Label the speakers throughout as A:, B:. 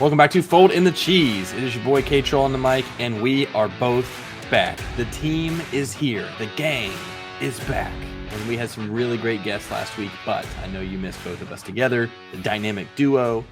A: Welcome back to Fold in the Cheese. It is your boy K-Troll on the mic, and we are both back. The team is here. The gang is back. And we had some really great guests last week, but I know you missed both of us together. The dynamic duo.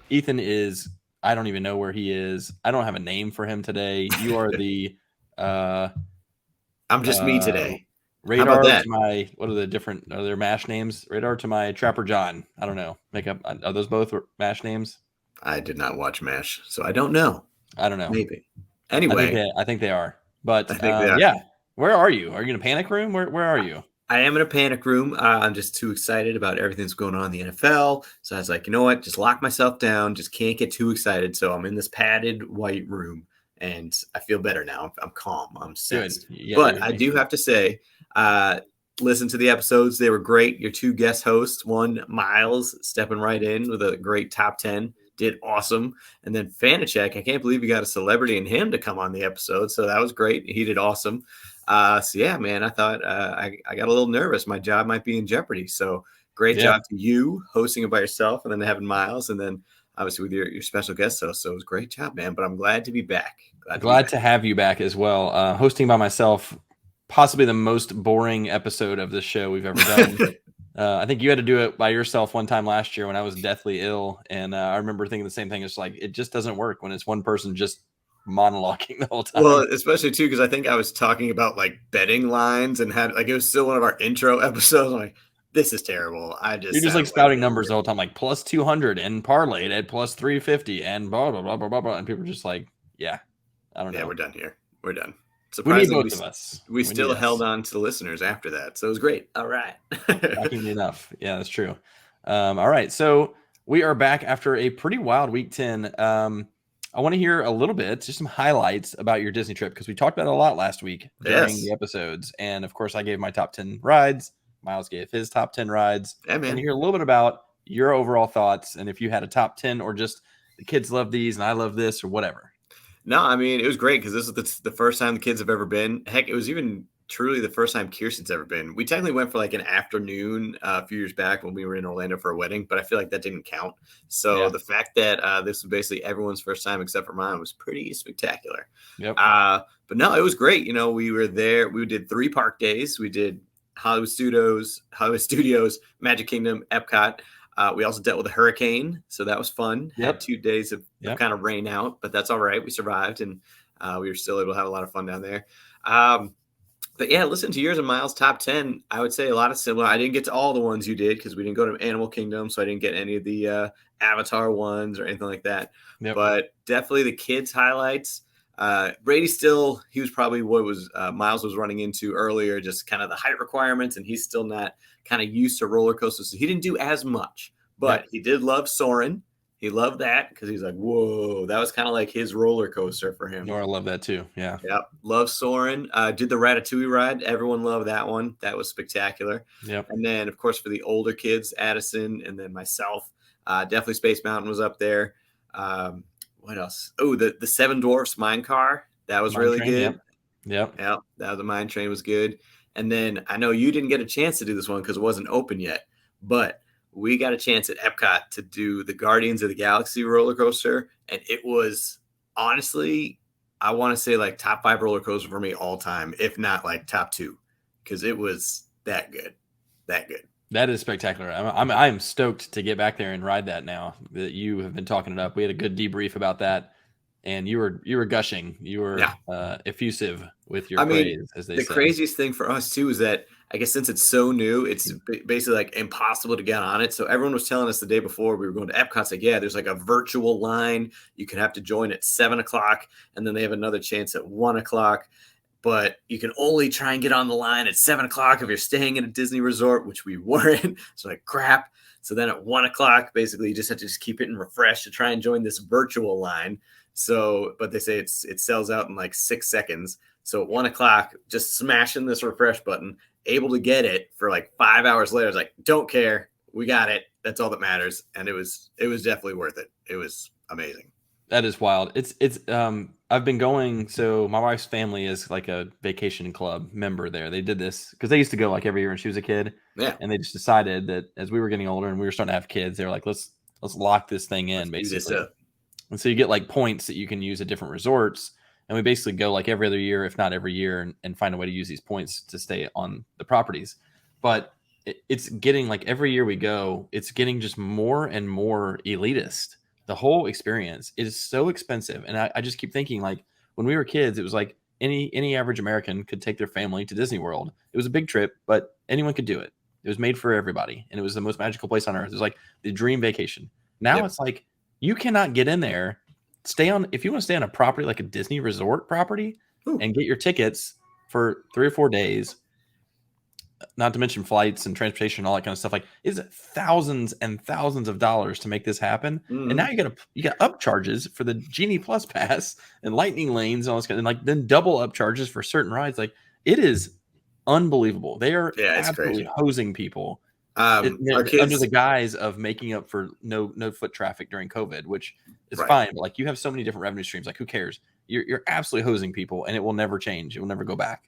A: Ethan is, I don't even know where he is. I don't have a name for him today. You are the
B: I'm just me today.
A: Radar to my, what are the different, are there MASH names? Radar to my Trapper John. I don't know. Are those both MASH names?
B: I did not watch MASH, so I don't know.
A: I don't know.
B: Maybe. Anyway.
A: I think they are. But
B: I think they are.
A: Yeah. Where are you? Are you in a panic room? Where are you?
B: I am in a panic room. I'm just too excited about everything that's going on in the NFL. So I was like, you know what? Just lock myself down. Just can't get too excited. So I'm in this padded white room, and I feel better now. I'm calm. I'm sensed. But I do have to say, listen to the episodes. They were great. Your two guest hosts, one Miles stepping right in with a great top 10. Did awesome. And then Fanachek, I can't believe you got a celebrity in him to come on the episode. So that was great. He did awesome. So yeah, man, I thought I got a little nervous. My job might be in jeopardy. So great job to you hosting it by yourself, and then having Miles, and then obviously with your special guest host. So it was a great job, man. But I'm glad to be back.
A: Glad to have you back as well. Hosting by myself, possibly the most boring episode of this show we've ever done. I think you had to do it by yourself one time last year when I was deathly ill. And I remember thinking the same thing. It's like, it just doesn't work when it's one person just monologuing the whole time.
B: Well, especially too, because I think I was talking about like betting lines and had like, it was still one of our intro episodes. I'm like, this is terrible. You're
A: just like spouting numbers the whole time, like plus 200 and parlayed at plus 350 and blah, blah, blah, blah, blah, blah. And people are just like, yeah, I don't know.
B: Yeah, we're done here. We're done.
A: Surprisingly, we need both of us.
B: We still held on to the listeners after that. So it was great. All right.
A: Shockingly enough. Yeah, that's true. All right. So we are back after a pretty wild week 10. I want to hear a little bit, just some highlights about your Disney trip, because we talked about it a lot last week during the episodes. And of course, I gave my top 10 rides. Miles gave his top 10 rides.
B: Yeah, man.
A: And hear a little bit about your overall thoughts, and if you had a top 10 or just the kids love these and I love this or whatever.
B: No, I mean, it was great because this is the first time the kids have ever been. Heck, it was even truly the first time Kirsten's ever been. We technically went for like an afternoon a few years back when we were in Orlando for a wedding, but I feel like that didn't count. So the fact that this was basically everyone's first time except for mine was pretty spectacular.
A: Yep.
B: But no, it was great. You know, we were there. We did 3 park days. We did Hollywood Studios, Magic Kingdom, Epcot. We also dealt with a hurricane, so that was fun.
A: Yep.
B: Had 2 days of kind of rain out, but that's all right. We survived, and we were still able to have a lot of fun down there. But yeah, listen to yours and Miles' top 10. I would say a lot of similar. I didn't get to all the ones you did because we didn't go to Animal Kingdom, so I didn't get any of the Avatar ones or anything like that.
A: Yep.
B: But definitely the kids' highlights. Brady he was probably what Miles was running into earlier, just kind of the height requirements, and he's still not kind of used to roller coasters. So he didn't do as much, but he did love Soarin'. He loved that because he's like, whoa, that was kind of like his roller coaster for him.
A: No, I love that too. Yeah.
B: Yep. Love Soarin'. Did the Ratatouille ride. Everyone loved that one. That was spectacular.
A: Yep.
B: And then, of course, for the older kids, Addison and then myself, definitely Space Mountain was up there. What else? Oh, the Seven Dwarfs mine car. That was really good.
A: Yep.
B: That was the mine train was good. And then I know you didn't get a chance to do this one because it wasn't open yet, but we got a chance at Epcot to do the Guardians of the Galaxy roller coaster. And it was honestly, I want to say like top 5 roller coaster for me all time, if not like top 2, because it was that good. That good.
A: That is spectacular. I'm stoked to get back there and ride that now that you have been talking it up. We had a good debrief about that, and you were gushing. You were effusive with your praise, as they say.
B: The craziest thing for us too is that I guess since it's so new, it's basically like impossible to get on it. So everyone was telling us the day before we were going to Epcot, like, yeah, there's like a virtual line. You can have to join at 7:00, and then they have another chance at 1:00. But you can only try and get on the line at 7:00 if you're staying in a Disney resort, which we weren't. So like crap. So then at 1:00, basically you just have to keep hitting refresh to try and join this virtual line. So, but they say it sells out in like 6 seconds. So at 1:00, just smashing this refresh button, able to get it for like 5 hours later. I was like, don't care. We got it. That's all that matters. And it was definitely worth it. It was amazing.
A: That is wild. It's I've been going. So my wife's family is like a vacation club member there. They did this because they used to go like every year when she was a kid.
B: Yeah.
A: And they just decided that as we were getting older and we were starting to have kids, they were like, let's lock this thing in, basically. And so you get like points that you can use at different resorts. And we basically go like every other year, if not every year, and find a way to use these points to stay on the properties. But it's getting like every year we go, it's getting just more and more elitist. The whole experience is so expensive. And I just keep thinking, like, when we were kids, it was like any average American could take their family to Disney World. It was a big trip, but anyone could do it. It was made for everybody. And it was the most magical place on earth. It was like the dream vacation. Now it's like you cannot get in there, if you want to stay on a property like a Disney resort property and get your tickets for 3 or 4 days, not to mention flights and transportation and all that kind of stuff, like it's thousands and thousands of dollars to make this happen. And now you got up charges for the Genie Plus pass and lightning lanes and all this kind of, and like then double up charges for certain rides. Like it is unbelievable. They are absolutely hosing people under the guise of making up for no foot traffic during COVID, which is fine. But like you have so many different revenue streams. Like who cares? You're absolutely hosing people, and it will never change. It will never go back.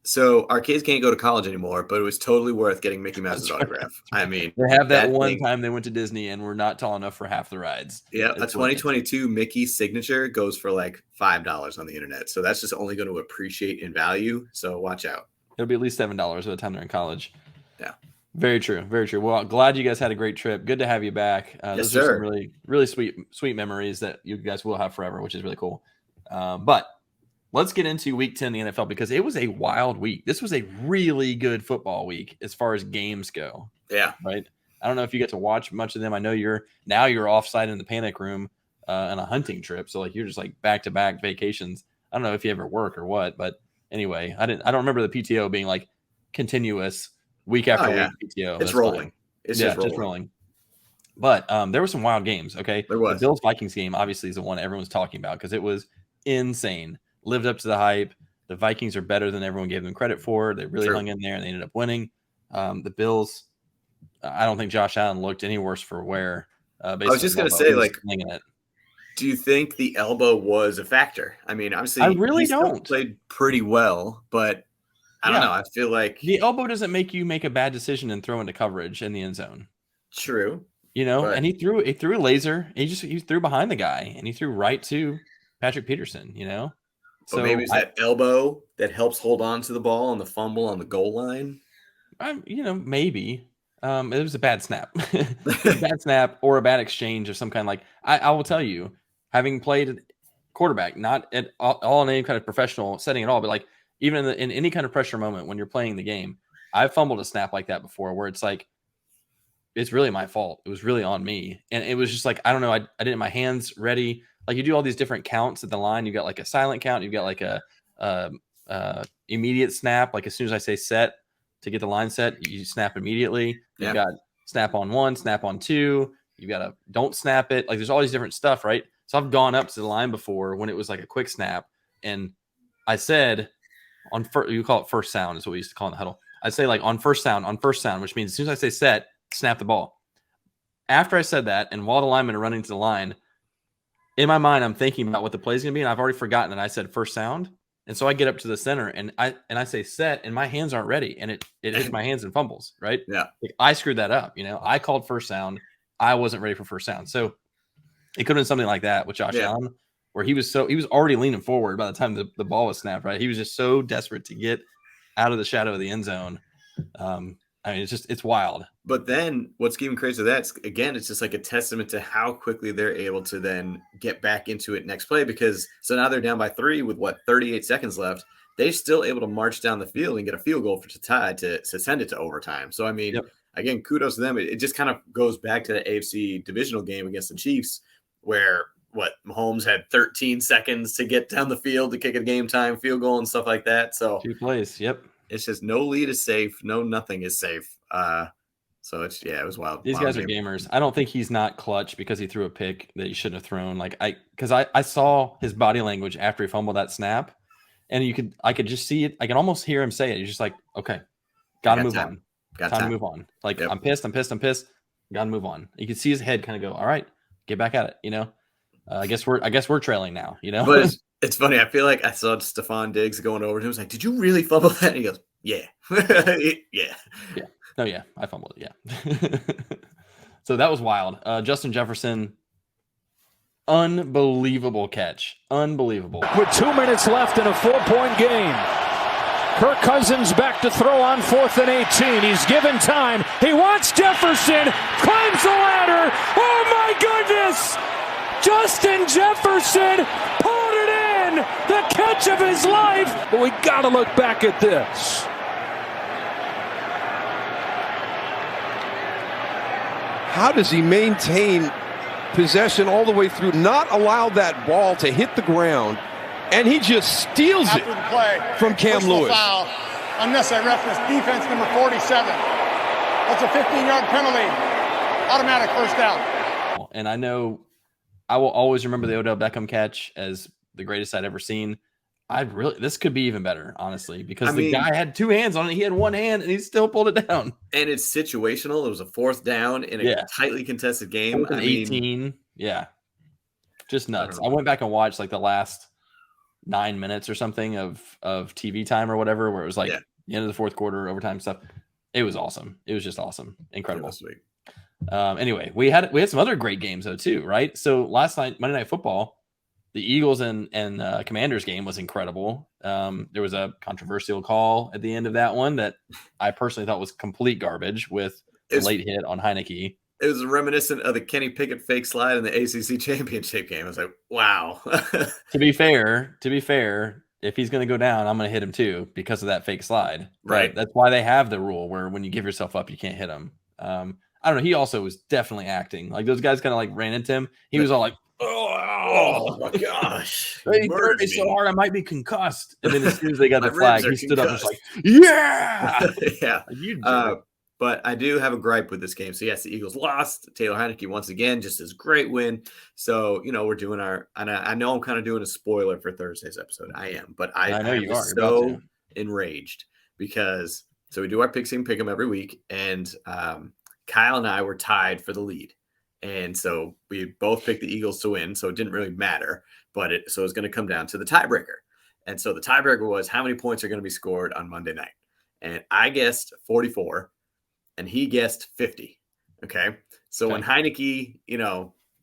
B: So our kids can't go to college anymore, but it was totally worth getting Mickey Mouse's autograph. I mean,
A: they have that one time they went to Disney and were not tall enough for half the rides.
B: Yeah, a 2022 Mickey signature goes for like $5 on the internet. So that's just only going to appreciate in value. So watch out.
A: It'll be at least $7 by the time they're in college.
B: Yeah.
A: Very true. Very true. Well, glad you guys had a great trip. Good to have you back. Those are some really, really sweet memories that you guys will have forever, which is really cool. But let's get into week 10 in the NFL because it was a wild week. This was a really good football week as far as games go.
B: Yeah.
A: Right. I don't know if you get to watch much of them. I know you're offsite in the panic room on a hunting trip. So like you're just like back-to-back vacations. I don't know if you ever work or what, but anyway, I don't remember the PTO being like continuous week after week PTO.
B: It's rolling. It's just rolling.
A: But there were some wild games. Okay.
B: There was.
A: The Bills-Vikings game obviously is the one everyone's talking about because it was insane. Lived up to the hype. The Vikings are better than everyone gave them credit for. They really hung in there and they ended up winning. The Bills, I don't think Josh Allen looked any worse for wear. I
B: was just going to say, like, do you think the elbow was a factor? I mean, obviously,
A: I really don't.
B: Played pretty well, but I don't know. I feel like
A: the elbow doesn't make you make a bad decision and throw into coverage in the end zone.
B: True.
A: And he threw a laser. He threw behind the guy and he threw right to Patrick Peterson,
B: So maybe it's that elbow that helps hold on to the ball on the fumble on the goal line.
A: Maybe. It was a bad snap. Bad snap or a bad exchange of some kind. Like I will tell you, having played quarterback, not at all in any kind of professional setting at all, but like even in any kind of pressure moment when you're playing the game, I've fumbled a snap like that before where it's like, it's really my fault. It was really on me. And it was just like, I don't know. I didn't my hands ready. Like you do all these different counts at the line. You got like a silent count. You've got like a immediate snap. Like as soon as I say set to get the line set, you snap immediately. You've got snap on 1, snap on 2. You've got don't snap it. Like there's all these different stuff, right? So I've gone up to the line before when it was like a quick snap. And I said you call it first sound is what we used to call in the huddle. I'd say like on first sound, which means as soon as I say set, snap the ball. After I said that, and while the linemen are running to the line, in my mind, I'm thinking about what the play is going to be, and I've already forgotten that I said first sound. And so I get up to the center, and I say set, and my hands aren't ready, and it hits my hands and fumbles, right?
B: Yeah.
A: Like, I screwed that up, I called first sound. I wasn't ready for first sound. So it could have been something like that with Josh Allen, where he was already leaning forward by the time the ball was snapped, right? He was just so desperate to get out of the shadow of the end zone. I mean, it's wild.
B: But then what's even crazy with that, again, it's just like a testament to how quickly they're able to then get back into it next play because so now they're down by 3 with 38 seconds left. They're still able to march down the field and get a field goal to tie to send it to overtime. So, I mean, again, kudos to them. It just kind of goes back to the AFC divisional game against the Chiefs where Mahomes had 13 seconds to get down the field to kick a game time field goal and stuff like that. So
A: 2 plays. Yep.
B: It's just no lead is safe. No, nothing is safe. So it was wild.
A: These guys are gamers. I don't think he's not clutch because he threw a pick that he shouldn't have thrown. Like because I saw his body language after he fumbled that snap, and I could just see it. I can almost hear him say it. He's just like, okay, gotta move on. Time to move on. Like I'm pissed. Gotta move on. You can see his head kind of go, all right, get back at it. I guess we're trailing now.
B: But it's funny. I feel like I saw Stephon Diggs going over to him. I was like, did you really fumble that? And he goes, yeah. Yeah.
A: Oh, yeah. I fumbled it. Yeah. So that was wild. Justin Jefferson, Unbelievable catch. Unbelievable.
C: With 2 minutes left in a 4-point game. Kirk Cousins back to throw on 4th and 18. He's given time. He wants Jefferson. Climbs the ladder. Oh, my goodness. Justin Jefferson pulled it in. The catch of his life. But we got to look back at this.
D: How does he maintain possession all the way through, not allow that ball to hit the ground, and he just steals it from Cam Lewis.
E: Foul, unnecessary roughness, defense number 47. That's a 15-yard penalty. Automatic first down.
A: And I know I will always remember the Odell Beckham catch as the greatest I'd ever seen. This could be even better, honestly, because the guy had 2 hands on it. He had 1 hand and he still pulled it down.
B: And it's situational. It was a 4th down in a tightly contested game.
A: 18. Yeah. Just nuts. I went back and watched like the last 9 minutes or something of TV time or whatever, where it was like the end of the 4th quarter, overtime stuff. It was awesome. It was just awesome. Incredible.
B: Sweet.
A: Anyway, we had some other great games though too, right? So last night, Monday Night Football, the Eagles and Commanders game was incredible. There was a controversial call at the end of that one that I personally thought was complete garbage with a late hit on Heineke.
B: It was reminiscent of the Kenny Pickett fake slide in the ACC championship game. I was like, wow.
A: To be fair, if he's going to go down, I'm going to hit him too because of that fake slide.
B: Right.
A: That's why they have the rule where when you give yourself up, you can't hit him. I don't know. He also was definitely acting. Like those guys kind of like ran into him. He was all like,
B: oh my gosh.
A: He threw me so hard I might be concussed. And then as soon as they got the flag, he stood up and was like, yeah.
B: Yeah. But I do have a gripe with this game. So yes, the Eagles lost. Taylor Heineke once again, just his great win. So, we're doing and I know I'm kind of doing a spoiler for Thursday's episode. I am, but I know you are so enraged because we do our pick 'em every week. And Kyle and I were tied for the lead. And so we both picked the Eagles to win. So it didn't really matter, but it's going to come down to the tiebreaker. And so the tiebreaker was how many points are going to be scored on Monday night. And I guessed 44 and he guessed 50. Okay. So when Heineke,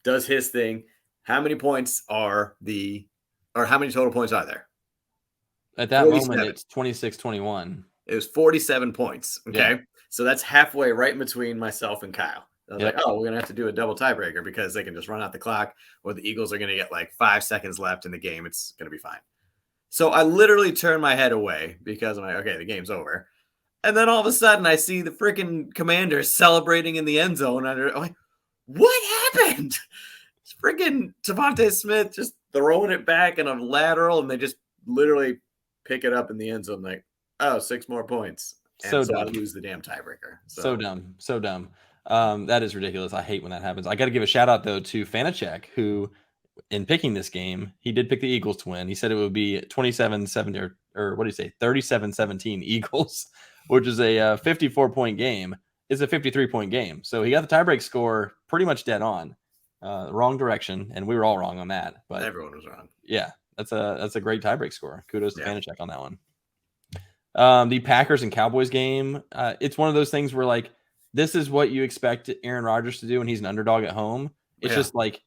B: does his thing, how many points how many total points are there?
A: At that 47. Moment, it's 26-21.
B: It was 47 points. Okay. Yeah. So that's halfway right in between myself and Kyle. I was like, we're going to have to do a double tiebreaker because they can just run out the clock or the Eagles are going to get like 5 seconds left in the game. It's going to be fine. So I literally turned my head away because I'm like, okay, the game's over. And then all of a sudden I see the freaking Commanders celebrating in the end zone. I'm like, what happened? It's freaking Devontae Smith just throwing it back in a lateral and they just literally pick it up in the end zone. Like, 6 more points. And so dumb. I lose the damn tiebreaker.
A: So dumb. That is ridiculous. I hate when that happens. I got to give a shout out though to Fanachek, who in picking this game, he did pick the Eagles to win. He said it would be 27-7 or what do you say? 37-17 Eagles, which is a 54-point game. It's a 53-point game. So he got the tiebreak score pretty much dead on. Wrong direction, and we were all wrong on that. But
B: everyone was wrong.
A: Yeah, that's a great tiebreak score. Kudos to Fanachek on that one. The Packers and Cowboys game, it's one of those things where like this is what you expect Aaron Rodgers to do when he's an underdog at home. It's just like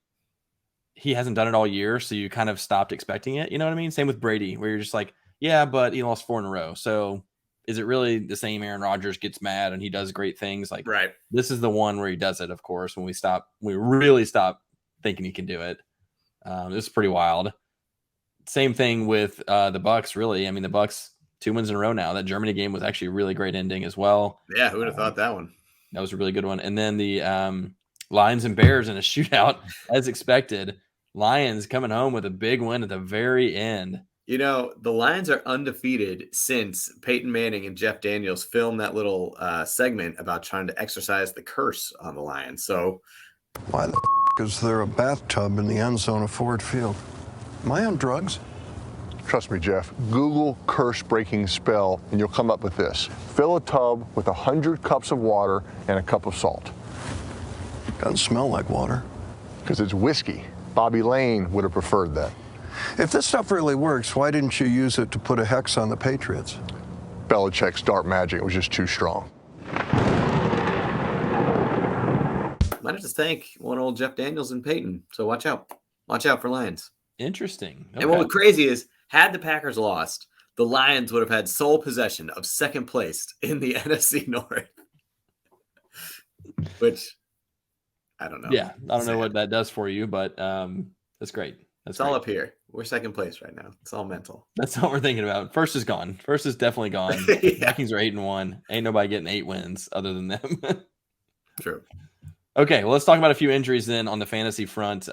A: he hasn't done it all year, so you kind of stopped expecting it. You know what I mean? Same with Brady, where you're just like, yeah, but he lost 4 in a row. So is it really the same Aaron Rodgers gets mad and he does great things? Like, this is the one where he does it, of course, when we really stop thinking he can do it. This is pretty wild. Same thing with the Bucs, really. I mean, the Bucs, 2 wins in a row now. That Germany game was actually a really great ending as well.
B: Yeah, who would have thought that one?
A: That was a really good one. And then the Lions and Bears in a shootout, as expected. Lions coming home with a big win at the very end.
B: The Lions are undefeated since Peyton Manning and Jeff Daniels filmed that little segment about trying to exercise the curse on the Lions. So
F: why the is there a bathtub in the end zone of Ford Field? Am I on drugs?
G: Trust me, Jeff. Google curse-breaking spell, and you'll come up with this. Fill a tub with 100 cups of water and a cup of salt.
F: Doesn't smell like water.
G: Because it's whiskey. Bobby Lane would have preferred that.
F: If this stuff really works, why didn't you use it to put a hex on the Patriots?
G: Belichick's dark magic was just too strong.
B: Might have to thank one old Jeff Daniels and Peyton, so watch out. Watch out for Lions.
A: Interesting. Okay.
B: And what was crazy is, had the Packers lost, the Lions would have had sole possession of second place in the NFC North. Which, I don't know.
A: Yeah, I don't know what that does for you, but that's great.
B: It's all up here. We're second place right now. It's all mental.
A: That's all we're thinking about. First is gone. First is definitely gone.
B: Yeah.
A: Vikings are 8-1. Ain't nobody getting 8 wins other than them.
B: True.
A: Okay, well, let's talk about a few injuries then on the fantasy front.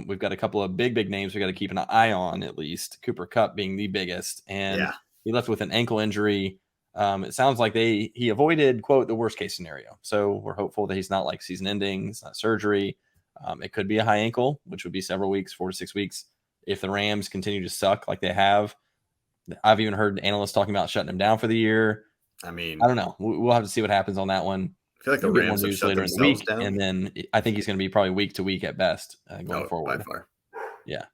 A: We've got a couple of big names we got to keep an eye on, at least. Cooper Kupp being the biggest, and he left with an ankle injury. It sounds like he avoided, quote, the worst case scenario. So we're hopeful that he's not like season ending, it's not surgery. It could be a high ankle, which would be several weeks, 4 to 6 weeks. If the Rams continue to suck like they have, I've even heard analysts talking about shutting him down for the year.
B: I mean,
A: I don't know. We'll have to see what happens on that one.
B: I feel like the Rams have shut
A: later in the
B: themselves
A: week,
B: down.
A: and then I think he's going to be probably week to week at best going forward.
B: By far.
A: Yeah.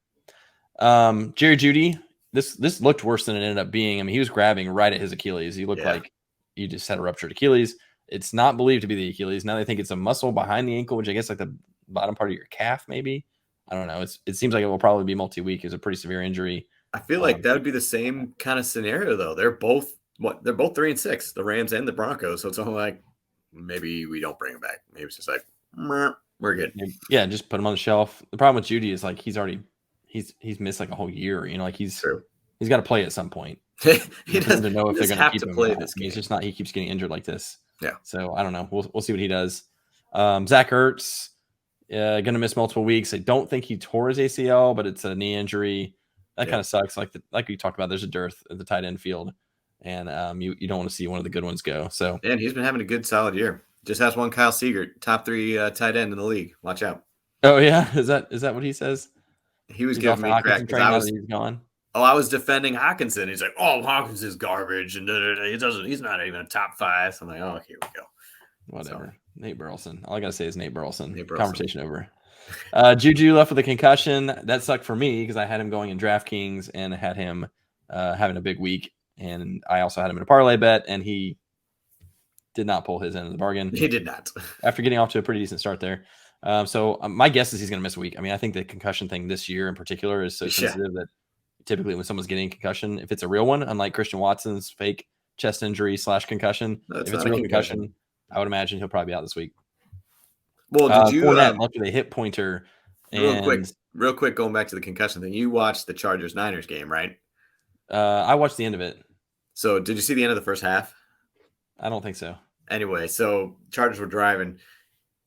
A: Jerry Jeudy, this looked worse than it ended up being. I mean, he was grabbing right at his Achilles. He looked like he just had a ruptured Achilles. It's not believed to be the Achilles. Now they think it's a muscle behind the ankle, which I guess like the bottom part of your calf, maybe. I don't know. It seems like it will probably be multi-week. It's a pretty severe injury.
B: I feel like that would be the same kind of scenario, though. They're both 3-6, the Rams and the Broncos. So it's only like maybe we don't bring him back. Maybe it's just like we're good.
A: Yeah, just put him on the shelf. The problem with Jeudy is like he's missed like a whole year. You know, like he's got to play at some point.
B: he doesn't
A: know if they're going to keep him
B: play this game.
A: He's just not. He keeps getting injured like this.
B: Yeah.
A: So I don't know. We'll see what he does. Zach Ertz going to miss multiple weeks. I don't think he tore his ACL, but it's a knee injury. That kind of sucks. Like we talked about, there's a dearth at the tight end field, and you don't want to see one of the good ones go. So
B: and he's been having a good solid year. Just has one Kyle Seager, top 3 tight end in the league. Watch out.
A: Oh yeah, is that what he says?
B: He was giving me crap because
A: he's gone.
B: I was defending Hawkinson. He's like, "Oh, Hawkins is garbage, and he's not even a top 5." So I'm like, "Oh, here we go."
A: Whatever. So, Nate Burleson. All I gotta say is Nate Burleson.
B: Nate Burleson.
A: Conversation over. Juju left with a concussion. That sucked for me because I had him going in DraftKings and had him having a big week, and I also had him in a parlay bet, and he did not pull his end of the bargain.
B: He did not.
A: After getting off to a pretty decent start there. So my guess is he's going to miss a week. I mean, I think the concussion thing this year in particular is so sensitive that typically when someone's getting a concussion, if it's a real one, unlike Christian Watson's fake chest injury / concussion, if it's a real concussion, I would imagine he'll probably be out this week.
B: Well, did you
A: Fournette left with a hip pointer?
B: Real quick, going back to the concussion thing, you watched the Chargers-Niners game, right?
A: I watched the end of it.
B: So did you see the end of the first half?
A: I don't think so.
B: Anyway, so Chargers were driving.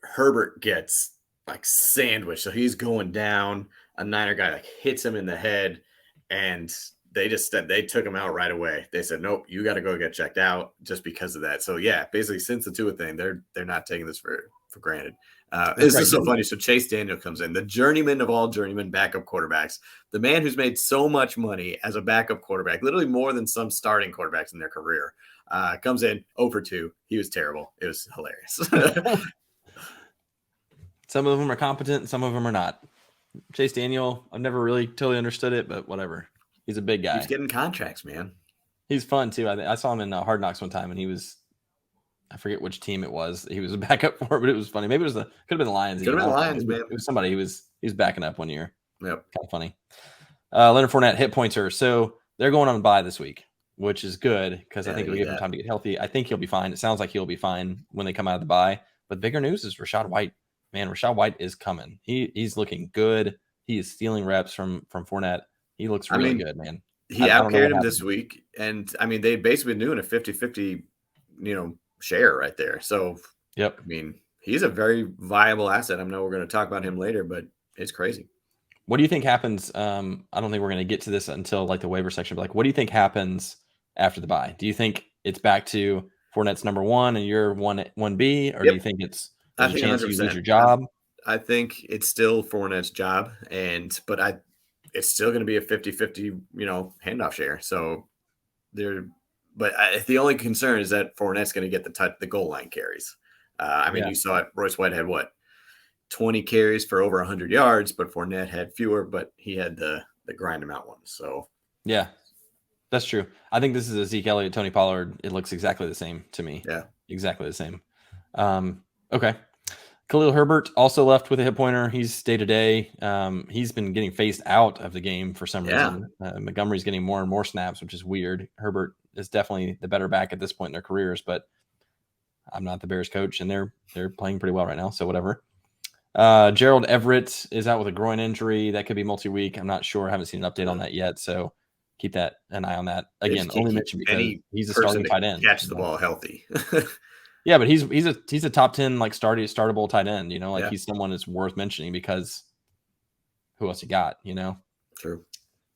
B: Herbert gets like sandwiched, so he's going down. A Niner guy like hits him in the head, and they took him out right away. They said, "Nope, you got to go get checked out," just because of that. So yeah, basically since the Tua thing, they're not taking this for granted. This is so funny. So Chase Daniel comes in, the journeyman of all journeyman backup quarterbacks, the man who's made so much money as a backup quarterback, literally more than some starting quarterbacks in their career. Comes in 0-2. He was terrible. It was hilarious.
A: Some of them are competent, some of them are not. Chase Daniel, I've never really totally understood it, but whatever. He's a big guy.
B: He's getting contracts, man.
A: He's fun too. I saw him in Hard Knocks one time, and he was, I forget which team it was. He was a backup for, but it was funny. Maybe it was could have been the Lions.
B: Could have been the Lions, man.
A: It was somebody. He was backing up one year.
B: Yep.
A: Kind of funny. Leonard Fournette hit pointer. So they're going on bye this week, which is good because I think it'll give him time to get healthy. I think he'll be fine. It sounds like he'll be fine when they come out of the bye. But bigger news is Rachaad White. Man, Rachaad White is coming. He's looking good. He is stealing reps from Fournette. He looks really good, man.
B: He outcarried him this week. And, I mean, they've basically been doing a 50-50, share right there. So,
A: yep.
B: I mean, he's a very viable asset. I know we're going to talk about him later, but it's crazy.
A: What do you think happens? I don't think we're going to get to this until, like, the waiver section. But, like, what do you think happens after the bye? Do you think it's back to Fournette's number 1 and you're 1B? Or do you think it's a chance you lose your job?
B: I think it's still Fournette's job, but it's still going to be a 50-50, handoff share. So the only concern is that Fournette's going to get the goal line carries. You saw it. Royce White had 20 carries for over 100 yards, but Fournette had fewer, but he had the grind him out ones. So
A: yeah, that's true. I think this is a Zeke Elliott, Tony Pollard. It looks exactly the same to me.
B: Yeah,
A: exactly the same. Okay. Khalil Herbert also left with a hip pointer. He's day-to-day. He's been getting phased out of the game for some reason. Montgomery's getting more and more snaps, which is weird. Herbert is definitely the better back at this point in their careers, but I'm not the Bears coach, and they're playing pretty well right now, so whatever. Gerald Everett is out with a groin injury. That could be multi-week. I'm not sure. I haven't seen an update on that yet, so keep an eye on that. Again, only mentioned because he's a starting tight end.
B: Catch the ball healthy.
A: Yeah, but he's a top 10 like startable tight end. He's someone that's worth mentioning because who else you got?
B: True.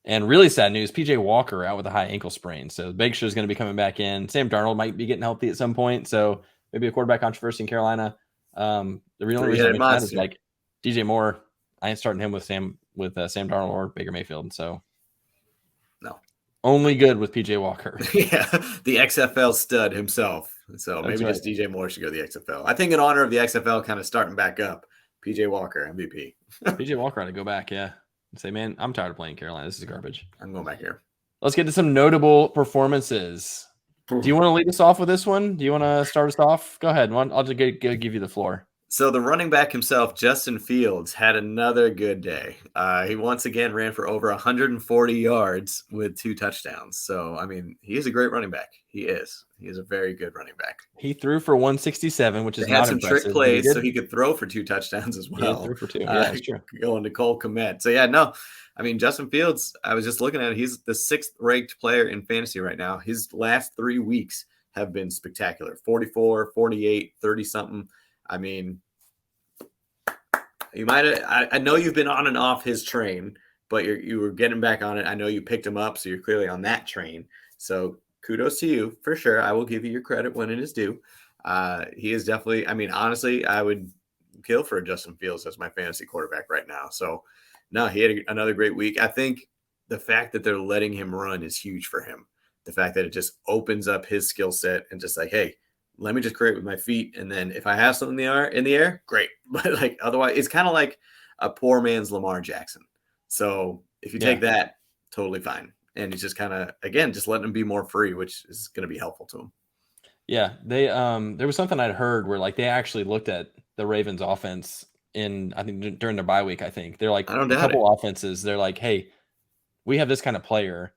A: And really sad news: PJ Walker out with a high ankle sprain. So Baker is going to be coming back in. Sam Darnold might be getting healthy at some point. So maybe a quarterback controversy in Carolina. The real reason I mention that is like DJ Moore. I ain't starting him with Sam Darnold or Baker Mayfield. So
B: no,
A: only good with PJ Walker.
B: Yeah, the XFL stud himself. So maybe just DJ Moore should go to the XFL. I think in honor of the XFL kind of starting back up, PJ Walker MVP.
A: PJ Walker ought to go back, yeah. And say, man, I'm tired of playing Carolina. This is garbage.
B: I'm going back here.
A: Let's get to some notable performances. Do you want to lead us off with this one? Do you want to start us off? Go ahead. I'll just give you the floor.
B: So the running back himself, Justin Fields, had another good day. He once again ran for over 140 yards with 2 touchdowns. So, I mean, he is a great running back. He is. He is a very good running back.
A: He threw for 167, which is
B: not impressive. He had some trick plays, so he could throw for 2 touchdowns as well.
A: Yeah, threw for 2. Yeah, that's true.
B: Going to Cole Kmet. So, yeah, no. I mean, Justin Fields, I was just looking at it. He's the 6th-ranked player in fantasy right now. His last 3 weeks have been spectacular. 44, 48, 30-something. I mean, you might have, I know you've been on and off his train, but you were getting back on it. I know you picked him up, so you're clearly on that train. So kudos to you for sure. I will give you your credit when it is due. He is definitely, I mean, honestly, I would kill for Justin Fields as my fantasy quarterback right now. So no, he had another great week. I think the fact that they're letting him run is huge for him. The fact that it just opens up his skill set and just like, hey, let me just create with my feet. And then if I have something in the air, great. But like, otherwise it's kind of like a poor man's Lamar Jackson. So if you take that, totally fine. And he's just kind of, again, just letting him be more free, which is going to be helpful to him.
A: Yeah. They, there was something I'd heard where like they actually looked at the Ravens offense I think during their bye week. I think they're like a couple offenses. They're like, hey, we have this kind of player.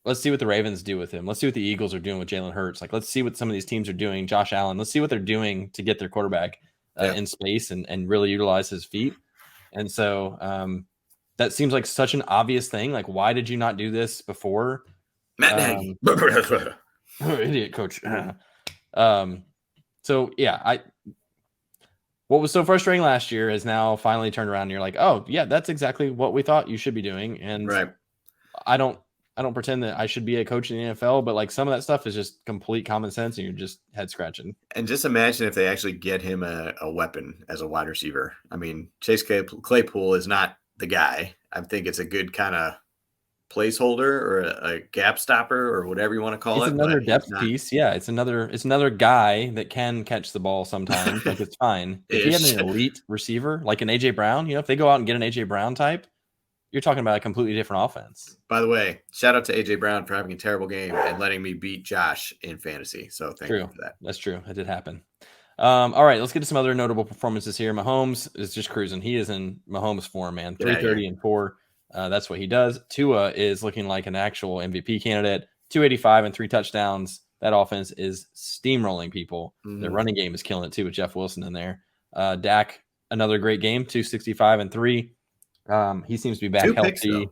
A: Let's see what the Ravens do with him. Let's see what the Eagles are doing with Jalen Hurts. Like, let's see what some of these teams are doing. Josh Allen. Let's see what they're doing to get their quarterback in space and really utilize his feet. And so that seems like such an obvious thing. Like, why did you not do this before?
B: Matt Nagy.
A: Idiot coach. So yeah, what was so frustrating last year has now finally turned around and you're like, oh yeah, that's exactly what we thought you should be doing. And I don't pretend that I should be a coach in the NFL, but like some of that stuff is just complete common sense and you're just head scratching.
B: And just imagine if they actually get him a weapon as a wide receiver. I mean, Chase Claypool is not the guy. I think it's a good kind of placeholder or a gap stopper or whatever you want to call it.
A: It's another depth piece. Yeah. It's another guy that can catch the ball sometimes. Like it's fine. If you had an elite receiver, like an AJ Brown, if they go out and get an AJ Brown type, you're talking about a completely different offense.
B: By the way, shout out to AJ Brown for having a terrible game and letting me beat Josh in fantasy. So thank you for that.
A: That's true. It did happen. All right, let's get to some other notable performances here. Mahomes is just cruising. He is in Mahomes form, man. 330 and 4. That's what he does. Tua is looking like an actual MVP candidate. 285 and 3 touchdowns. That offense is steamrolling people. Their running game is killing it too with Jeff Wilson in there. Dak, another great game. 265 and 3. He seems to be back healthy,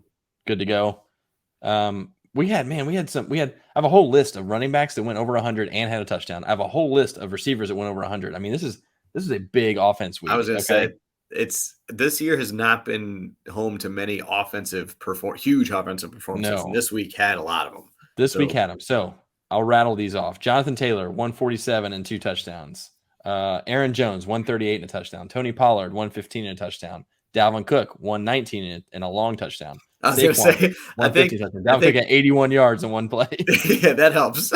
A: good to go. I have a whole list of running backs that went over 100 and had a touchdown. I have a whole list of receivers that went over 100. I mean, this is a big offense week.
B: I was going to say this year has not been home to many huge offensive performances.
A: No.
B: And this week had a lot of them.
A: Week had them. So I'll rattle these off. Jonathan Taylor, 147 and 2 touchdowns. Aaron Jones, 138 and a touchdown. Tony Pollard, 115 and a touchdown. Dalvin Cook, 119 and a long touchdown.
B: I was going to say,
A: Dalvin Cook at 81 yards in one play.
B: Yeah, that helps.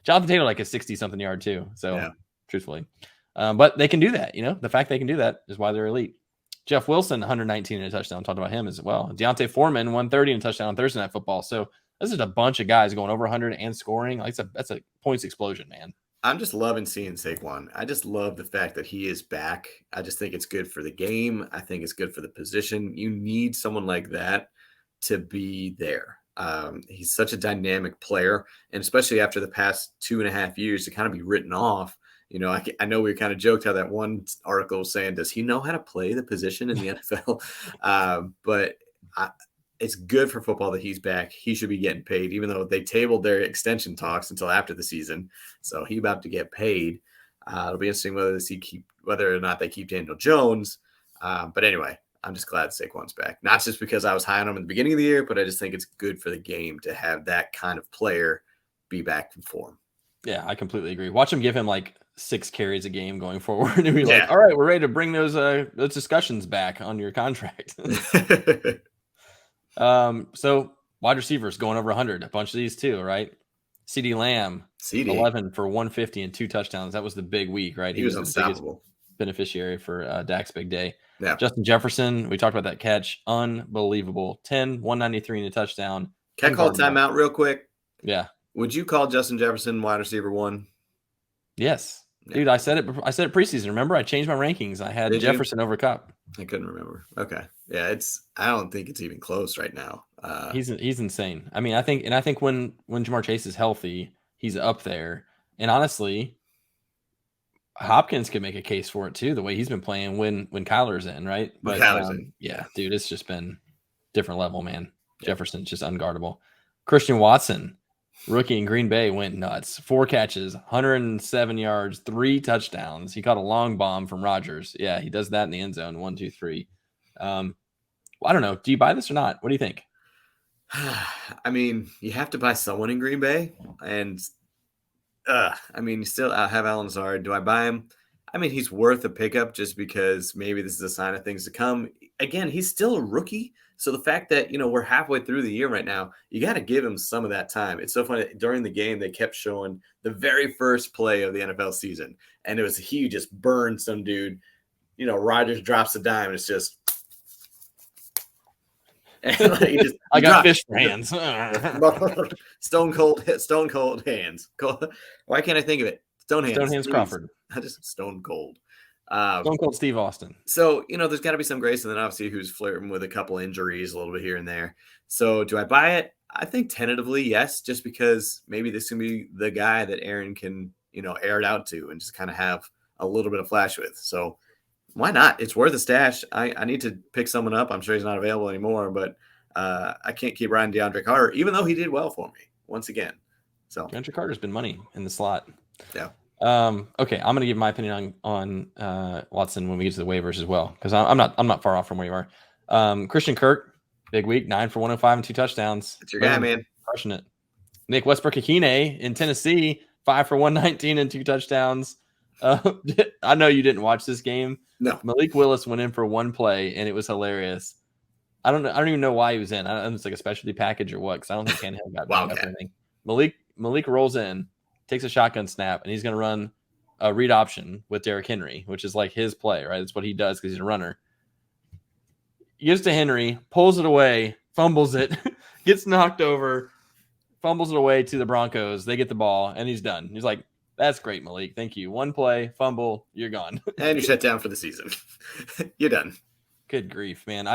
A: Jonathan Taylor like a 60-something yard too. So truthfully, but they can do that. The fact they can do that is why they're elite. Jeff Wilson, 119 and a touchdown. Talked about him as well. Deontay Foreman, 130 and a touchdown on Thursday Night Football. So this is a bunch of guys going over 100 and scoring. Like that's a points explosion, man.
B: I'm just loving seeing Saquon. I just love the fact that he is back. I just think it's good for the game. I think it's good for the position. You need someone like that to be there. He's such a dynamic player, and especially after the past 2.5 years to kind of be written off. I know we kind of joked how that one article was saying, does he know how to play the position in the NFL? But it's good for football that he's back. He should be getting paid, even though they tabled their extension talks until after the season. So he's about to get paid. It'll be interesting whether or not they keep Daniel Jones. But anyway, I'm just glad Saquon's back. Not just because I was high on him at the beginning of the year, but I just think it's good for the game to have that kind of player be back in form.
A: Yeah, I completely agree. Watch him give him like 6 carries a game going forward and be like, all right, we're ready to bring those discussions back on your contract. So wide receivers going over 100, a bunch of these too, right? CeeDee Lamb, 11 for 150 and 2 touchdowns. That was the big week, right?
B: He was unstoppable.
A: Beneficiary for Dak's big day.
B: Yeah.
A: Justin Jefferson, we talked about that catch. Unbelievable. 10, 193 and a touchdown.
B: Can I call timeout real quick?
A: Yeah.
B: Would you call Justin Jefferson wide receiver 1?
A: Yes. Yeah. Dude, I said it preseason. Remember, I changed my rankings. I had Jefferson over Kupp.
B: I couldn't remember. Okay. Yeah, I don't think it's even close right now.
A: He's insane. I mean, I think when Jamar Chase is healthy, he's up there. And honestly, Hopkins could make a case for it too, the way he's been playing when Kyler's in, right? But yeah, dude, it's just been different level, man. Yeah. Jefferson's just unguardable. Christian Watson, rookie in Green Bay, went nuts. 4 catches, 107 yards, 3 touchdowns. He caught a long bomb from Rodgers. Yeah, he does that in the end zone. 1, 2, 3. I don't know. Do you buy this or not? What do you think?
B: I mean, you have to buy someone in Green Bay, and you still have Alan Lazard. Do I buy him? I mean, he's worth a pickup just because maybe this is a sign of things to come. Again, he's still a rookie. So the fact that, we're halfway through the year right now, you got to give him some of that time. It's so funny. During the game, they kept showing the very first play of the NFL season. And it was he just burned some dude. Rodgers drops a dime and it's just.
A: I got fish for hands.
B: Stone cold hands. Why can't I think of it? Stone hands Crawford. Stone cold.
A: Stone cold Steve Austin.
B: So, there's got to be some grace. And then obviously who's flirting with a couple injuries a little bit here and there. So do I buy it? I think tentatively, yes, just because maybe this can be the guy that Aaron can, air it out to and just kind of have a little bit of flash with. So why not? It's worth a stash. I need to pick someone up. I'm sure he's not available anymore, but I can't keep riding DeAndre Carter, even though he did well for me once again. So
A: DeAndre Carter's been money in the slot.
B: Yeah.
A: Okay, I'm going to give my opinion on Watson when we get to the waivers as well, because I'm not far off from where you are. Christian Kirk, big week, 9 for 105 and 2 touchdowns.
B: That's your guy, man.
A: Crushing it. Nick Westbrook-Akine in Tennessee, 5 for 119 and 2 touchdowns. I know you didn't watch this game.
B: No.
A: Malik Willis went in for 1 play, and it was hilarious. I don't even know why he was in. I don't know if it's like a specialty package or what, because I don't think Tannehill got banged up or anything. Malik rolls in, takes a shotgun snap, and he's going to run a read option with Derrick Henry, which is like his play, right? That's what he does because he's a runner. He gives to Henry, pulls it away, fumbles it, gets knocked over, fumbles it away to the Broncos. They get the ball, and he's done. He's like, that's great, Malik. Thank you. 1 play, fumble, you're gone.
B: And you're shut down for the season. You're done.
A: Good grief, man.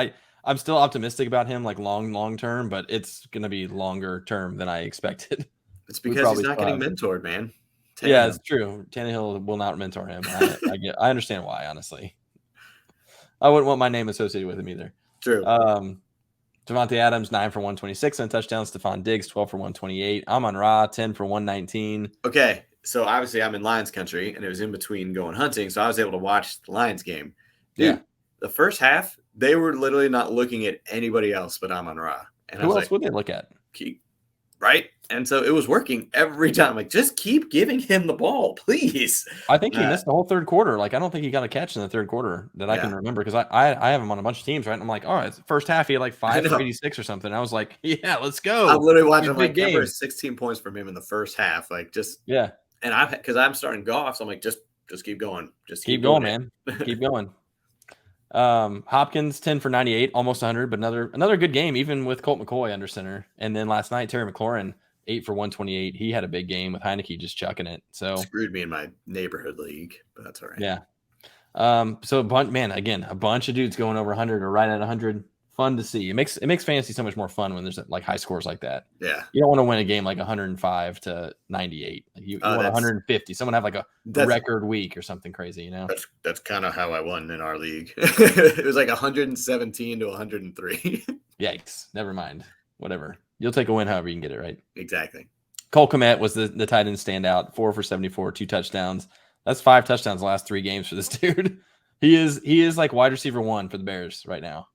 A: I'm still optimistic about him, like long term, but it's going to be longer term than I expected.
B: It's because he's not getting mentored, man.
A: Yeah, it's true. Tannehill will not mentor him. I understand why, honestly. I wouldn't want my name associated with him either.
B: True.
A: Devontae Adams, 9 for 126 and touchdowns. Stephon Diggs, 12 for 128. Amon-Ra, 10 for 119.
B: Okay, so obviously I'm in Lions country, and it was in between going hunting, so I was able to watch the Lions game. Dude, the first half, they were literally not looking at anybody else but Amon-Ra. And
A: who else would they look at?
B: Right? And so it was working every time. Like, just keep giving him the ball, please.
A: I think he missed the whole third quarter. Like, I don't think he got a catch in the third quarter that I can remember, because I have him on a bunch of teams, right? And I'm like, all right, first half he had like 5 for 86 or something. I was like, yeah, let's go.
B: I'm literally watching like 16 points from him in the first half. Like, just And because I'm starting Goff, so I'm like, just keep going. Just
A: keep going, man. Keep going. Hopkins, 10 for 98, almost 100, but another good game, even with Colt McCoy under center. And then last night, Terry McLaurin, 8 for 128. He had a big game with Heineke just chucking it. So
B: Screwed me in my neighborhood league, but that's all right.
A: Yeah. So a bunch of dudes going over 100 or right at 100. Fun to see. It makes fantasy so much more fun when there's like high scores like that.
B: Yeah.
A: You don't want to win a game like 105 to 98. Like you want 150. Someone have like a record week or something crazy, you know?
B: That's kind of how I won in our league. It was like 117 to 103.
A: Yikes. Never mind. Whatever. You'll take a win however you can get it, right?
B: Exactly.
A: Cole Kmet was the tight end standout, 4 for 74, 2 touchdowns. That's 5 touchdowns the last 3 games for this dude. He is like wide receiver 1 for the Bears right now.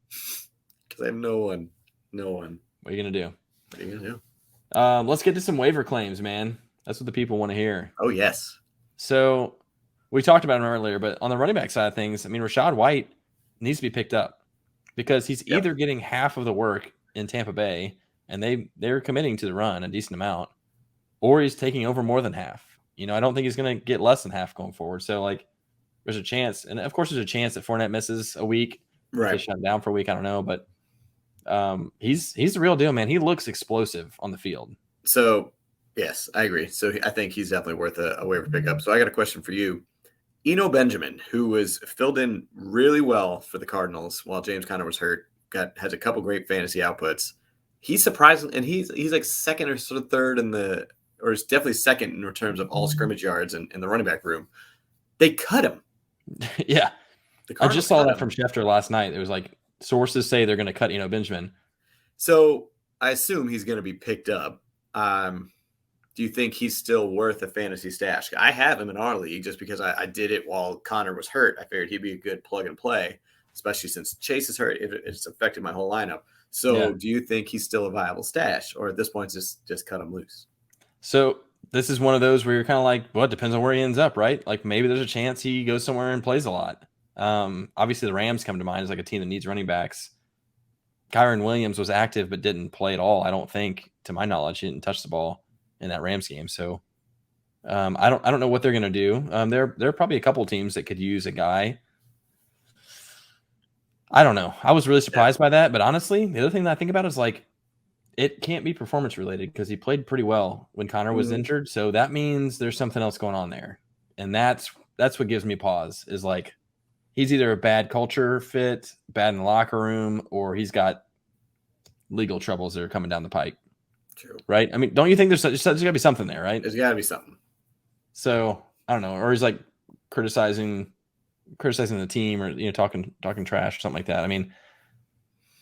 B: Because I have no one.
A: What are you gonna do?
B: What are you gonna do?
A: Let's get to some waiver claims, man. That's what the people want to hear.
B: Oh, yes.
A: So we talked about him earlier, but on the running back side of things, I mean, Rachaad White needs to be picked up because he's either getting half of the work in Tampa Bay, and they're committing to the run a decent amount, or he's taking over more than half. You know, I don't think he's going to get less than half going forward. So, like, there's a chance, and of course, there's a chance that Fournette misses a week.
B: Right.
A: They shut him down for a week. I don't know, but he's the real deal, man. He looks explosive on the field.
B: So, yes, I agree. So I think he's definitely worth a waiver pickup. So I got a question for you. Eno Benjamin, who was filled in really well for the Cardinals while James Conner was hurt, has a couple great fantasy outputs. He's surprising, and he's like second or sort of third or is definitely second in terms of all scrimmage yards in the running back room. They cut him.
A: Yeah. I just saw that from Schefter last night. It was like sources say they're going to cut Eno Benjamin.
B: So I assume he's going to be picked up. Do you think he's still worth a fantasy stash? I have him in our league just because I did it while Connor was hurt. I figured he'd be a good plug and play, especially since Chase is hurt. It's affected my whole lineup. So do you think he's still a viable stash, or at this point just cut him loose?
A: So this is one of those where you're kind of like, well, it depends on where he ends up, right? Like maybe there's a chance he goes somewhere and plays a lot. Obviously the Rams come to mind as like a team that needs running backs. Kyron Williams was active but didn't play at all. I don't think, to my knowledge, he didn't touch the ball in that Rams game. So I don't know what they're going to do. There are probably a couple teams that could use a guy. I don't know. I was really surprised by that. But honestly, the other thing that I think about is like, it can't be performance related because he played pretty well when Connor was injured. So that means there's something else going on there. And that's what gives me pause is like, he's either a bad culture fit, bad in the locker room, or he's got legal troubles that are coming down the pike.
B: True.
A: Right? I mean, don't you think there's got to be something there, right?
B: There's got to be something.
A: So I don't know. Or he's like criticizing the team, or talking trash or something like that. I mean,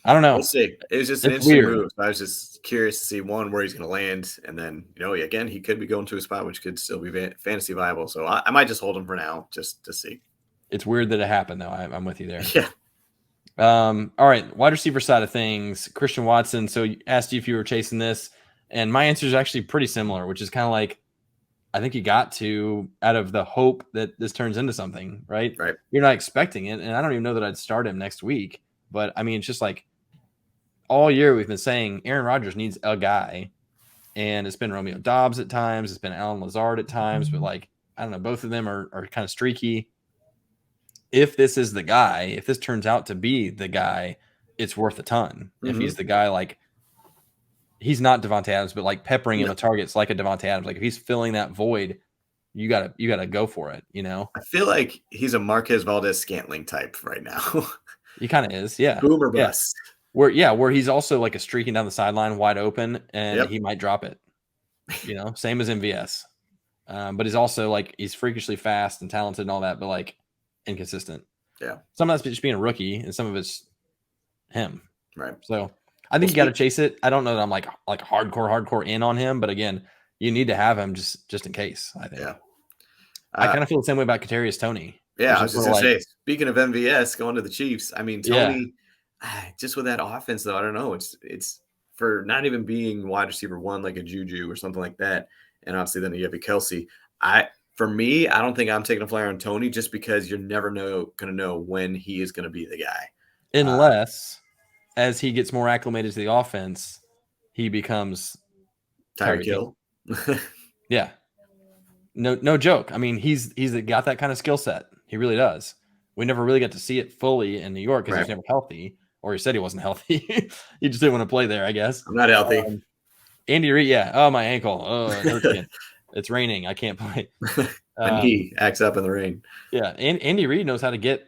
A: I don't know.
B: We'll see. It was just an interesting move. I was just curious to see where he's going to land, and then again, he could be going to a spot which could still be fantasy viable. So I might just hold him for now, just to see.
A: It's weird that it happened, though. I'm with you there.
B: Yeah.
A: All right, wide receiver side of things, Christian Watson. So you asked you if you were chasing this, and my answer is actually pretty similar, which is kind of like, I think you got to out of the hope that this turns into something, right?
B: Right.
A: You're not expecting it, and I don't even know that I'd start him next week. But I mean, it's just like all year we've been saying Aaron Rodgers needs a guy, and it's been Romeo Doubs at times, it's been Alan Lazard at times, but like I don't know, both of them are kind of streaky. If this is the guy, if this turns out to be the guy, it's worth a ton. Mm-hmm. If he's the guy, like he's not Devontae Adams, but like peppering him with targets like a Devontae Adams. Like if he's filling that void, you gotta go for it.
B: I feel like he's a Marquez Valdez-Scantling type right now.
A: He kind of is, yeah.
B: Boom or bust.
A: Where he's also like a streaking down the sideline wide open, and he might drop it. Same as MVS. But he's also like he's freakishly fast and talented and all that, but like inconsistent.
B: Yeah.
A: Some of that's just being a rookie, and some of it's him.
B: Right.
A: So I think you got to chase it. I don't know that I'm like hardcore in on him, but again, you need to have him just in case. I think.
B: Yeah.
A: I kind of feel the same way about Kadarius Toney.
B: Yeah, I was just gonna say. Speaking of MVS going to the Chiefs, I mean Toney, just with that offense though, I don't know. It's for not even being wide receiver 1 like a Juju or something like that, and obviously then you have a Kelsey. For me, I don't think I'm taking a flyer on Toney just because you're never going to know when he is going to be the guy.
A: Unless, as he gets more acclimated to the offense, he becomes
B: Tyreek Hill.
A: Yeah. No joke. I mean, he's got that kind of skill set. He really does. We never really got to see it fully in New York because he was never healthy, or he said he wasn't healthy. He just didn't want to play there, I guess.
B: I'm not healthy.
A: Andy Reid, yeah. Oh, my ankle. Oh, it hurts again. It's raining. I can't play.
B: My knee acts up in the rain.
A: Yeah, and Andy Reid knows how to get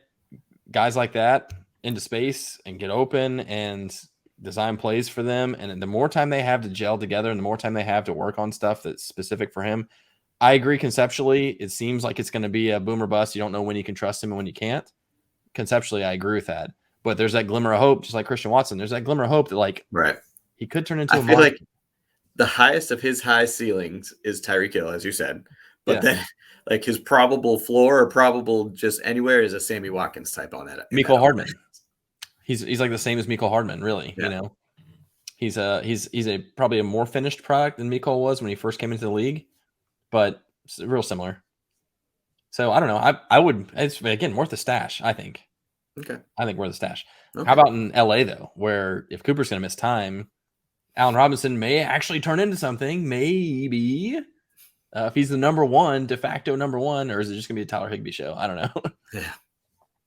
A: guys like that into space and get open and design plays for them. And the more time they have to gel together and the more time they have to work on stuff that's specific for him, I agree conceptually. It seems like it's going to be a boom or bust. You don't know when you can trust him and when you can't. Conceptually, I agree with that. But there's that glimmer of hope, just like Christian Watson. There's that glimmer of hope that, like,
B: right,
A: he could turn into
B: I
A: a
B: feel
A: monster.
B: like the highest of his high ceilings is Tyreek Hill, as you said. But then, like, his probable floor or probable just anywhere is a Sammy Watkins type on that.
A: Mecole Hardman. He's like the same as Mecole Hardman, really.
B: Yeah.
A: You know, he's probably a more finished product than Mecole was when he first came into the league, but it's real similar. So I don't know. I would, it's again worth a stash, I think.
B: Okay.
A: I think worth a stash.
B: Okay.
A: How about in LA though, where if Cooper's going to miss time, Allen Robinson may actually turn into something. Maybe if he's the de facto number one, or is it just going to be a Tyler Higbee show? I don't know.
B: Yeah.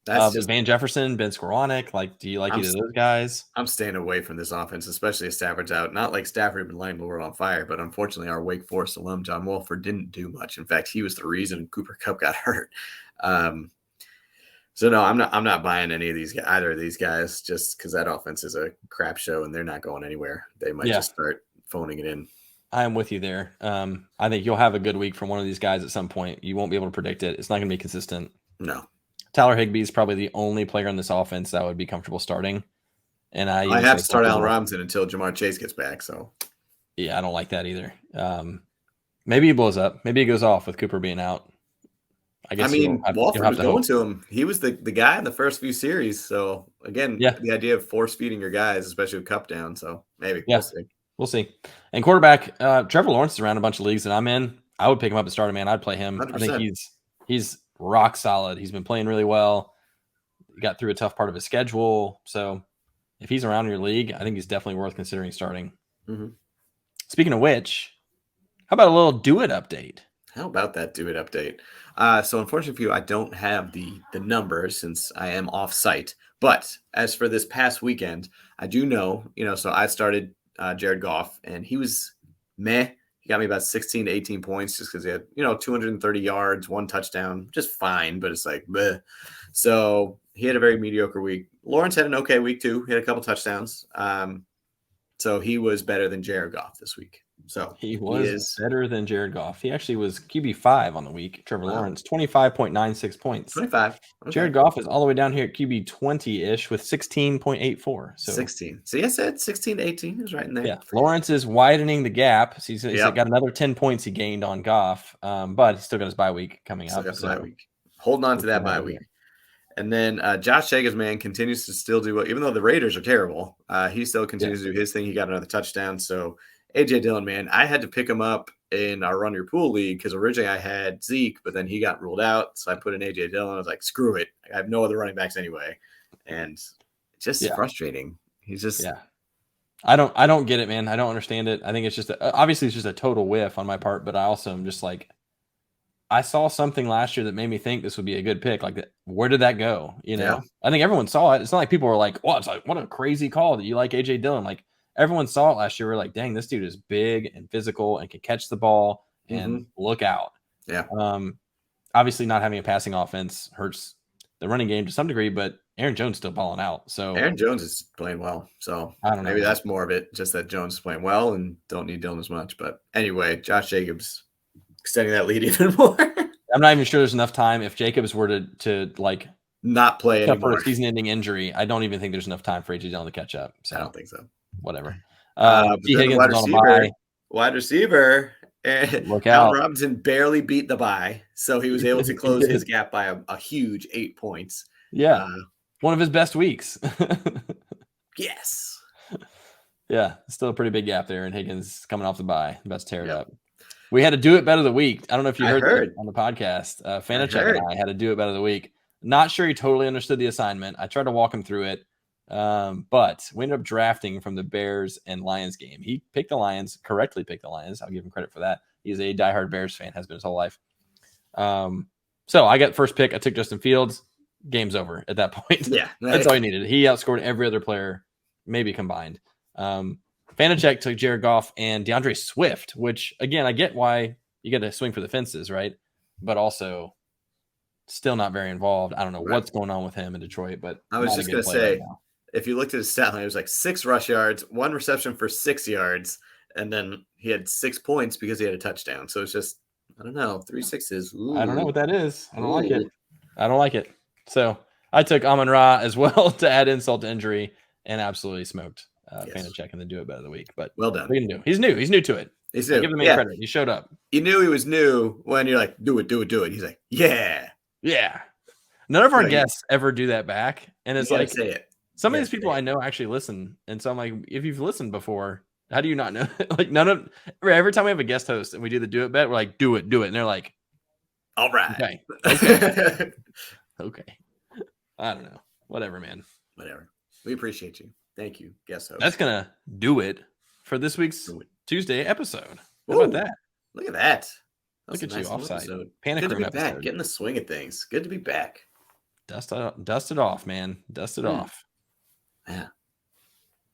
B: That's
A: just Van Jefferson, Ben Skowronek. Like, do you like either of those guys?
B: I'm staying away from this offense, especially if Stafford's out. Not like Stafford and Lang were on fire, but unfortunately, our Wake Forest alum John Wolford didn't do much. In fact, he was the reason Cooper Kupp got hurt. So no, I'm not buying any of these, either of these guys, just because that offense is a crap show and they're not going anywhere. They might just start phoning it in.
A: I am with you there. I think you'll have a good week from one of these guys at some point. You won't be able to predict it. It's not going to be consistent.
B: No.
A: Tyler Higbee is probably the only player in this offense that I would be comfortable starting. And I
B: have to start Allen Robinson until Jamar Chase gets back. So
A: yeah, I don't like that either. Maybe he blows up. Maybe he goes off with Cooper being out.
B: I mean, Wolford was going to him. He was the guy in the first few series. So again, the idea of force feeding your guys, especially with Kupp down. So maybe
A: we'll see. And quarterback, Trevor Lawrence is around a bunch of leagues that I'm in. I would pick him up and start him, man. I'd play him.
B: 100%.
A: I think he's rock solid. He's been playing really well. He got through a tough part of his schedule. So if he's around in your league, I think he's definitely worth considering starting.
B: Mm-hmm.
A: Speaking of which, how about a little do it update?
B: How about that do it update? So unfortunately for you, I don't have the numbers since I am off site. But as for this past weekend, I do know, so I started Jared Goff and he was meh. He got me about 16 to 18 points just because he had, 230 yards, 1 touchdown, just fine. But it's like, bleh. So he had a very mediocre week. Lawrence had an okay week too. He had a couple touchdowns. So he was better than Jared Goff this week. So
A: he was better than Jared Goff. He actually was QB5 on the week. Trevor Lawrence, 25.96 points.
B: 25. Okay.
A: Jared Goff is all the way down here at QB 20-ish with 16.84. So
B: 16. See, I said 16 to 18. He was right in there.
A: Yeah, Lawrence is widening the gap. So he's got another 10 points he gained on Goff, but he's still got his bye week coming up.
B: Bye week. Holding on to that bye week. And then Josh Jacobs, man, continues to still do well. Even though the Raiders are terrible, he still continues to do his thing. He got another touchdown. So A.J. Dillon, man, I had to pick him up in our Run Your Pool league because originally I had Zeke, but then he got ruled out. So I put in A.J. Dillon. I was like, screw it. I have no other running backs anyway. And it's just frustrating. He's just
A: I don't get it, man. I don't understand it. I think it's just obviously it's just a total whiff on my part, but I also am just like, I saw something last year that made me think this would be a good pick. Like, where did that go? I think everyone saw it. It's not like people were like, "Oh, it's like what a crazy call that you like AJ Dillon." Like everyone saw it last year. We're like, "Dang, this dude is big and physical and can catch the ball and look out."
B: Yeah.
A: Obviously, not having a passing offense hurts the running game to some degree, but Aaron Jones still balling out. So
B: Aaron Jones is playing well. So
A: I don't know.
B: Maybe that's more of it. Just that Jones is playing well and don't need Dillon as much. But anyway, Josh Jacobs extending that lead even more.
A: I'm not even sure there's enough time. If Jacobs were to like
B: not play anymore
A: for a season-ending injury, I don't even think there's enough time for AJ Dillon to catch up. So
B: I don't think so.
A: Whatever.
B: Higgins wide receiver.
A: Look out.
B: Allen Robinson barely beat the bye, so he was able to close his gap by a huge 8 points.
A: Yeah, one of his best weeks.
B: Yes.
A: Yeah, still a pretty big gap there, and Higgins coming off the bye, about to tear it up. We had a do it better of the week. I don't know if you heard that on the podcast. Fanachek and I had a do it better of the week. Not sure he totally understood the assignment. I tried to walk him through it, but we ended up drafting from the Bears and Lions game. He picked the Lions, correctly picked the Lions. I'll give him credit for that. He's a diehard Bears fan, has been his whole life. So I got first pick. I took Justin Fields. Game's over at that point.
B: Yeah.
A: That's all he needed. He outscored every other player, maybe combined. Vanacek took Jared Goff and DeAndre Swift, which, again, I get why you got to swing for the fences, right? But also still not very involved. I don't know what's going on with him in Detroit, but
B: I was just going to say, if you looked at his stat line, it was like 6 rush yards, 1 reception for 6 yards, and then he had 6 points because he had a touchdown. So it's just, I don't know, 3 6s. Ooh.
A: I don't know what that is. I don't like it. I don't like it. So I took Amon-Ra as well to add insult to injury and absolutely smoked Vanacek in the Do It Bet of the week. But
B: well done.
A: We can do. He's new. He's new to it.
B: He's new.
A: Give him credit. He showed up.
B: You knew he was new when you're like, do it. He's like, yeah.
A: Yeah. None of our guests ever do that back. And it's like,
B: say it.
A: Some of these people I know actually listen. And so I'm like, if you've listened before, how do you not know? Like every time we have a guest host and we do the Do It Bet, we're like, do it. And they're like,
B: all right.
A: Okay. Okay. I don't know. Whatever, man.
B: Whatever. We appreciate you. Thank you, guest host.
A: That's going to do it for this week's Tuesday episode. How about that?
B: Look at that.
A: Look at you offside.
B: Episode.
A: Panic room
B: episode. Back. Getting the swing of things. Good to be back.
A: Dust it off, man. Dust it off.
B: Yeah.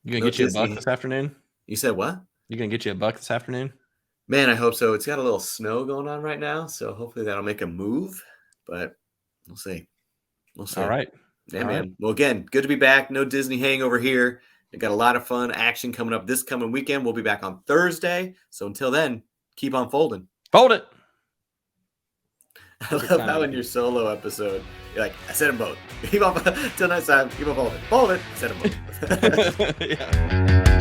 A: You gonna get you a buck this afternoon?
B: You said what?
A: You gonna get you a buck this afternoon?
B: Man, I hope so. It's got a little snow going on right now, so hopefully that'll make a move. But we'll see.
A: All right.
B: Yeah, man. Right. Well, again, good to be back. No Disney hangover here. We got a lot of fun action coming up this coming weekend. We'll be back on Thursday. So until then, keep on folding.
A: Fold it.
B: I love how in your solo episode, you're like, I said them both. Keep on, till next time, keep on folding. Fold it. I said them both.
A: Yeah.